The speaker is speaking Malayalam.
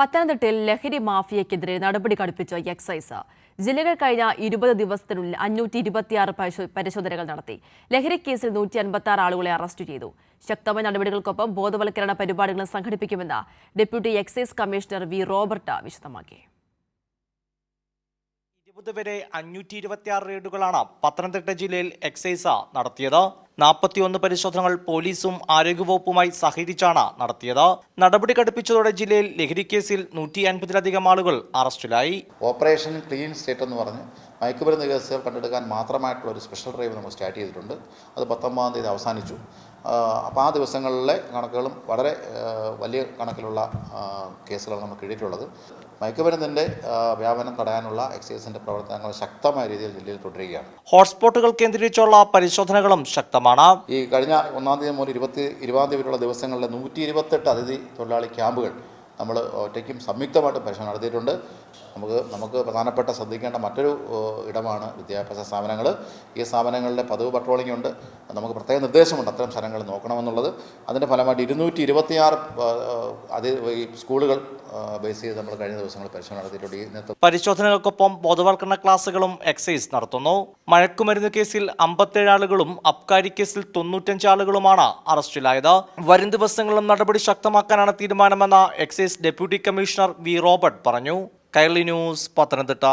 പത്തനംതിട്ടയിൽ ലഹരി മാഫിയയ്ക്കെതിരെ നടപടി കടുപ്പിച്ച എക്സൈസ്. ജില്ലകൾ കഴിഞ്ഞ 20 ദിവസത്തിനുള്ളിൽ 526 പരിശോധനകൾ നടത്തി. ലഹരി കേസിൽ 156 ആളുകളെ അറസ്റ്റ് ചെയ്തു. ശക്തമായ നടപടികൾക്കൊപ്പം ബോധവൽക്കരണ പരിപാടികളും സംഘടിപ്പിക്കുമെന്ന് deputy excise commissioner V Robert വിശദമാക്കി. 20 വരെ 526 റെയ്ഡുകളാണ് പത്തനംതിട്ട ജില്ലയിൽ എക്സൈസ് നടത്തിയത്. 41 പരിശോധനകൾ പോലീസും ആരോഗ്യവകുപ്പുമായി സഹകരിച്ചാണ് നടത്തിയത്. നടപടി കടുപ്പിച്ചതോടെ ജില്ലയിൽ ലഹരി കേസിൽ 150-ലധികം ആളുകൾ അറസ്റ്റിലായി. ഓപ്പറേഷൻ ക്ലീൻ സ്റ്റേറ്റ് എന്ന് പറഞ്ഞ് മയക്കുമരുന്ന് കേസുകൾ കണ്ടെടുക്കാൻ മാത്രമായിട്ടുള്ള ഒരു സ്പെഷ്യൽ ഡ്രൈവ് നമ്മൾ സ്റ്റാർട്ട് ചെയ്തിട്ടുണ്ട്. അത് 19-ാം തീയതി അവസാനിച്ചു. അപ്പോൾ ആ ദിവസങ്ങളിലെ കണക്കുകളും വളരെ വലിയ കണക്കിലുള്ള കേസുകളാണ് നമുക്ക് കിട്ടിയിട്ടുള്ളത്. മയക്കുമരുന്നിൻ്റെ വ്യാപനം തടയാനുള്ള എക്സൈസിൻ്റെ പ്രവർത്തനങ്ങൾ ശക്തമായ രീതിയിൽ ജില്ലയിൽ തുടരുകയാണ്. ഹോട്ട്സ്പോട്ടുകൾ കേന്ദ്രീകരിച്ചുള്ള പരിശോധനകളും ശക്തമാണ്. ഈ കഴിഞ്ഞ 1-ാം തീയതി മുതൽ 20-ാം തീയതി വരെയുള്ള ദിവസങ്ങളിലെ 128 അതിഥി തൊഴിലാളി ക്യാമ്പുകൾ നമ്മൾ ഒറ്റയ്ക്കും സംയുക്തമായിട്ടും പരിശോധന നടത്തിയിട്ടുണ്ട്. നമുക്ക് പ്രധാനപ്പെട്ട ശ്രദ്ധിക്കേണ്ട മറ്റൊരു ഇടമാണ് വിദ്യാഭ്യാസ സ്ഥാപനങ്ങൾ. ഈ സ്ഥാപനങ്ങളിലെ പതിവ് പട്രോളിംഗ് ഉണ്ട്. നമുക്ക് പ്രത്യേക നിർദ്ദേശമുണ്ട് അത്തരം സ്ഥലങ്ങൾ നോക്കണമെന്നുള്ളത്. അതിൻ്റെ ഫലമായിട്ട് 226 സ്കൂളുകൾ ബേസ് ചെയ്ത് നമ്മൾ കഴിഞ്ഞ ദിവസങ്ങളിൽ പരിശോധന നടത്തിയിട്ടുണ്ട്. പരിശോധനകൾക്കൊപ്പം ബോധവൽക്കരണ ക്ലാസുകളും എക്സൈസ് നടത്തുന്നു. മയക്കുമരുന്ന് കേസിൽ 57 ആളുകളും അബ്കാരി കേസിൽ 95 ആളുകളുമാണ് അറസ്റ്റിലായത്. വരും ദിവസങ്ങളിലും നടപടി ശക്തമാക്കാനാണ് തീരുമാനമെന്ന് excise deputy commissioner V Robert പറഞ്ഞു. കൈരളി ന്യൂസ്, പത്തനംതിട്ട.